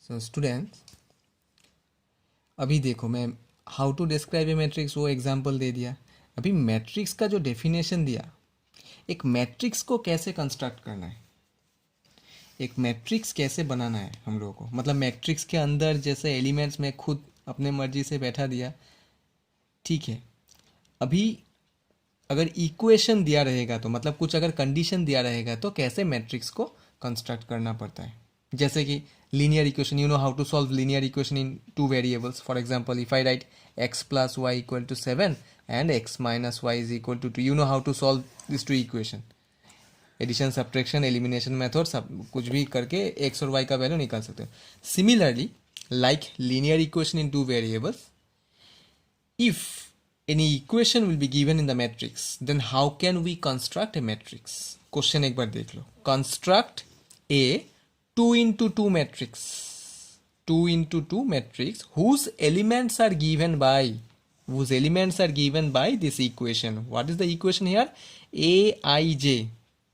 So students, अभी देखो मैं how to describe a matrix वो एग्जांपल दे दिया। अभी मैट्रिक्स का जो डेफिनेशन दिया, एक मैट्रिक्स को कैसे कंस्ट्रक्ट करना है, एक मैट्रिक्स कैसे बनाना है हम लोगों को, मतलब मैट्रिक्स के अंदर जैसे एलिमेंट्स में खुद अपने मर्जी से बैठा दिया, ठीक है। अभी अगर इक्वेशन दिया रहेगा तो मतलब कुछ अगर कंडीशन दिया रहेगा तो कैसे मैट्रिक्स को कंस्ट्रक्ट करना पड़ता है। जैसे कि linear equation, you know how to solve linear equation in two variables. For example, if I write x plus y equal to 7 and x minus y is equal to 2, you know how to solve these two equation। Addition, subtraction, elimination method सब कुछ भी करके x और y का value निकाल सकते हो। Similarly, like linear equation in two variables, if any equation will be given in the matrix, then how can we construct a matrix? Question एक बार देख लो। Construct a 2 into 2 matrix, 2 into 2 matrix whose elements are given by this equation. What is the equation here? aij।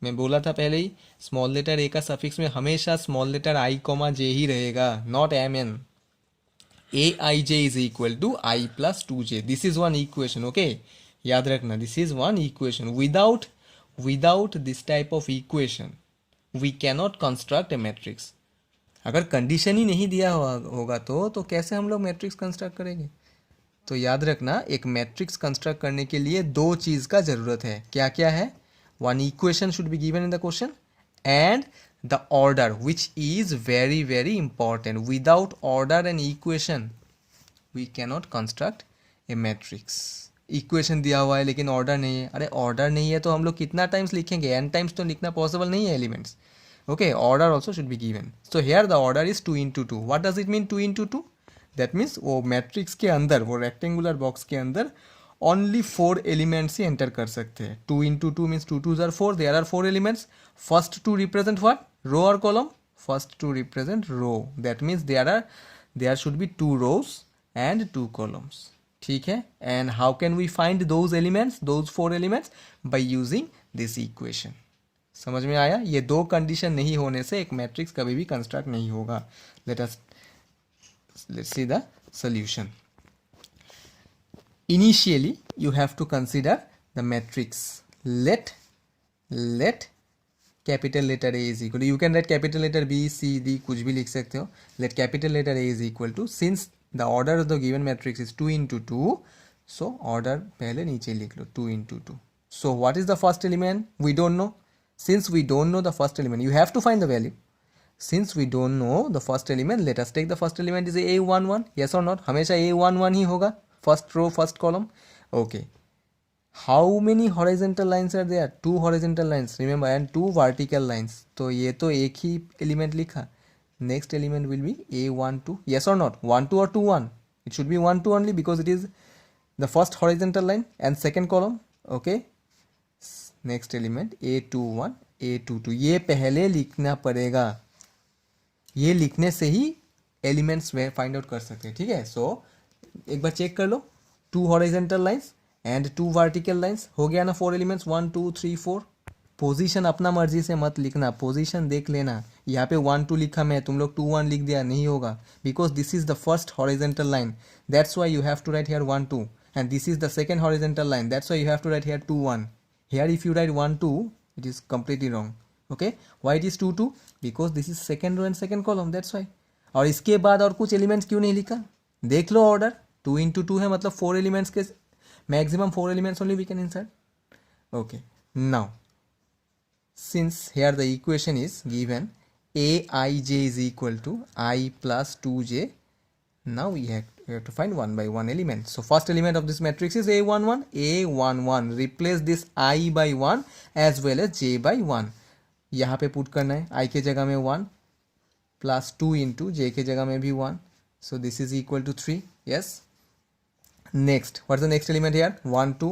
मैं बोला था पहले ही, small letter a का suffix में हमेशा small letter i comma j ही रहेगा, not mn। aij is equal to I plus 2j. This is one equation, okay? याद रखना, this is one equation. Without this type of equation, we cannot construct a matrix. अगर condition ही नहीं दिया होगा तो कैसे हम लोग मैट्रिक्स कंस्ट्रक्ट करेंगे? तो याद रखना, एक मैट्रिक्स कंस्ट्रक्ट करने के लिए दो चीज़ का ज़रूरत है। क्या क्या है? One equation should be given in the question and the order, which is very very important. Without order and equation we cannot construct a matrix. Equation दिया हुआ है लेकिन ऑर्डर नहीं है, अरे ऑर्डर नहीं है तो हम लोग कितना टाइम्स लिखेंगे? एन टाइम्स तो लिखना पॉसिबल नहीं है elements. Okay, order also should be given. So here the order is 2 into 2। What does it mean 2 into 2? That means वो मैट्रिक्स के अंदर, वो रेक्टेंगुलर बॉक्स के अंदर ओनली 4 एलिमेंट्स ही एंटर कर सकते हैं। 2 into 2 means 2 2s are 4, there are 4 elements. First two represent what? Row और column? First two represent row, that means there should be 2 rows and 2 columns, ठीक है। And how can we find those elements, those 4 elements? By using this equation. समझ में आया? ये दो condition नहीं होने से एक मैट्रिक्स कभी भी कंस्ट्रक्ट नहीं होगा। let's see the solution. Initially you have to consider the matrix. Let capital letter A is equal to, you can write capital letter B, C, D, कुछ भी लिख सकते हो। Let capital letter A is equal to, since the order of the given matrix is 2 into 2, so order पहले नीचे लिख लो, 2 into 2. So what is the first element? We don't know. Since we don't know the first element, you have to find the value. Since we don't know the first element, let us take the first element is A11. Yes or not? हमेशा A11 ही होगा, first row, first column. Okay. How many horizontal lines are there? 2 horizontal lines, remember, and 2 vertical lines. तो ये तो एक ही element लिखा. Next element will be A12. Yes or not? 1 2 or 2 1? It should be 1 2 only because it is the first horizontal line and second column. Okay. Next element A21 A22, ये पहले लिखना पड़ेगा। ये लिखने से ही एलिमेंट्स फाइंड आउट कर सकते हैं, ठीक है। सो एक बार चेक कर लो, 2 horizontal lines and 2 vertical lines, हो गया ना 4 एलिमेंट्स, 1 2 3 4। पोजीशन अपना मर्जी से मत लिखना, पोजीशन देख लेना। यहाँ पे 1 2 लिखा मैं, तुम लोग 2 1 लिख दिया, नहीं होगा, because this is the first horizontal line, that's why you have to write here 1 2, and this is the second horizontal line, that's why you have to write here 2 1। Here if you write 1 2, it is completely wrong. Okay, why it is 2 2? Because this is second row and second column, that's why. और इसके बाद और कुछ elements क्यों नहीं लिखा? देख लो order, 2 into 2 है मतलब 4 एलिमेंट्स के maximum 4 elements only we can insert. Okay, now since here the equation is given aij is equal to I plus 2j, now we have to find one by one element. So first element of this matrix is A11. A11, replace this I by 1 as well as J by 1. यहाँ पे put करना है, I के जगह में 1 plus 2 into J के जगह में भी 1. So this is equal to 3. Yes. Next, what's the next element here? 1 2.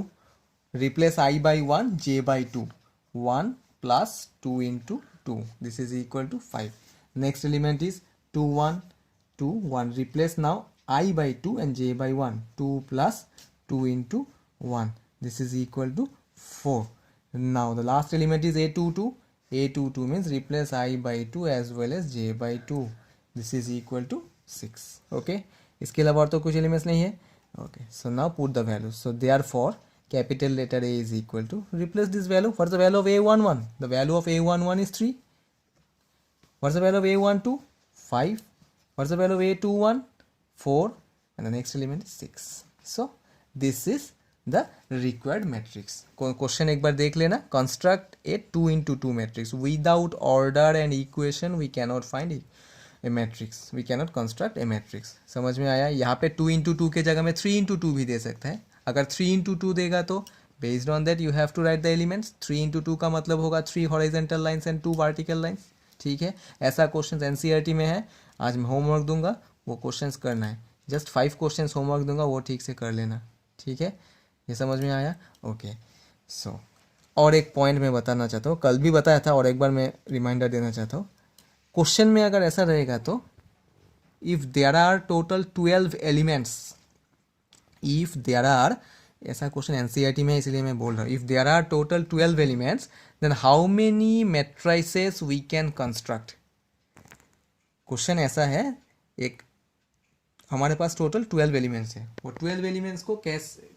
Replace I by 1, J by 2. 1 plus 2 into 2. This is equal to 5. Next element is 2 1 2 1. Replace now I by 2 and J by 1. 2 plus 2 into 1. This is equal to 4. Now the last element is A22. A22 means replace I by 2 as well as J by 2. This is equal to 6. Okay, इसके अलावा और तो कुछ elements नहीं है. Okay, so now put the value. So therefore capital letter A is equal to, replace this value. What's the value of A11? The value of A11 is 3. What's the value of A12? 5. What's the value of A21? 4. And the next element is 6. So this is the required matrix. Question एक बार देख लेना. Construct a 2 into 2 matrix. Without order and equation we cannot find a matrix. We cannot construct a matrix. समझ में आया? यहाँ पे 2 into 2 के जगह में 3 into 2 भी दे सकता है. अगर 3 into 2 देगा तो based on that you have to write the elements. 3 into 2 का मतलब होगा 3 horizontal lines and 2 vertical lines. ठीक है, ऐसा क्वेश्चन एनसीईआरटी में है. आज मैं होमवर्क दूंगा, वो क्वेश्चंस करना है. जस्ट 5 क्वेश्चंस होमवर्क दूंगा, वो ठीक से कर लेना. ठीक है, ये समझ में आया? ओके. सो और एक पॉइंट मैं बताना चाहता हूँ, कल भी बताया था और एक बार मैं रिमाइंडर देना चाहता हूँ. क्वेश्चन में अगर ऐसा रहेगा तो if there are total 12 elements, if there are, ऐसा क्वेश्चन एनसीईआरटी में है इसलिए मैं बोल रहा हूँ, if there are total 12 elements then how many matrices we can construct. Question ऐसा है, एक हमारे पास टोटल 12 एलिमेंट्स है, वो 12 एलिमेंट्स को कैसे,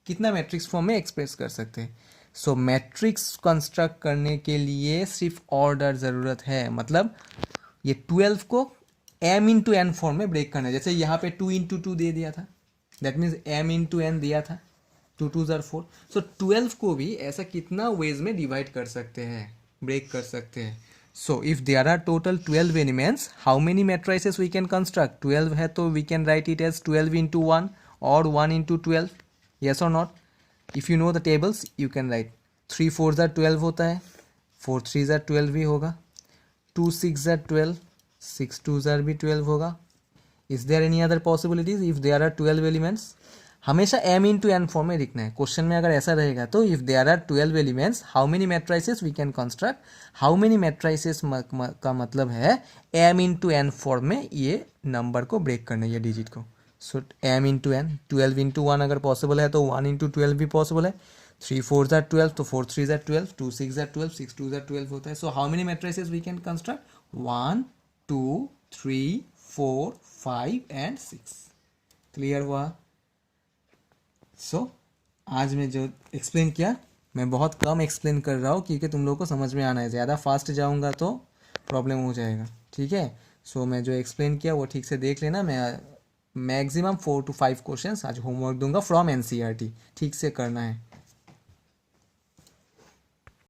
कितना मैट्रिक्स फॉर्म में एक्सप्रेस कर सकते हैं. सो मैट्रिक्स कंस्ट्रक्ट करने के लिए सिर्फ ऑर्डर ज़रूरत है. मतलब ये 12 को m इंटू एन फॉर्म में ब्रेक करना है. जैसे यहाँ पे 2 इंटू 2 दे दिया था, that means m into n दिया था, 2 2 ज़र 4. सो 12 को भी ऐसा कितना वेज में डिवाइड कर सकते हैं, ब्रेक कर सकते हैं. So if there are total 12 elements, how many matrices we can construct. 12 है तो we can write it as 12 into 1 और 1 इंटू 12. येस और not? If you know the tables you can write. 3 4 ज़र 12 होता है, 4 3 ज़र 12 भी होगा, 2 6 ज़र 12, 6 2 ज़र भी 12 होगा. Is there any other possibilities if there are 12 elements? हमेशा m इंटू एन फॉर्म में लिखना है. क्वेश्चन में अगर ऐसा रहेगा तो if there are 12 elements how many matrices we can construct. How many matrices का मतलब है m इंटू एन फॉर्म में ये नंबर को ब्रेक करना है, ये डिजिट को. सो m इंटू एन, 12 इंटू 1 अगर पॉसिबल है तो 1 इंटू 12 भी पॉसिबल है. 3 4 ज़र 12 तो 4 3 ज़र 12, 2 6 ज़र 12, 6 2 ज़र 12 होता है. So how many matrices we can construct? 1 2 3 4 5 and 6. Clear हुआ? सो आज मैं जो एक्सप्लेन किया, मैं बहुत कम एक्सप्लेन कर रहा हूँ क्योंकि तुम लोग को समझ में आना है. ज़्यादा फास्ट जाऊँगा तो प्रॉब्लम हो जाएगा. ठीक है, सो मैं जो एक्सप्लेन किया वो ठीक से देख लेना. मैं मैक्सिमम 4 to 5 क्वेश्चंस आज होमवर्क दूंगा फ्रॉम एनसीईआरटी, ठीक से करना है.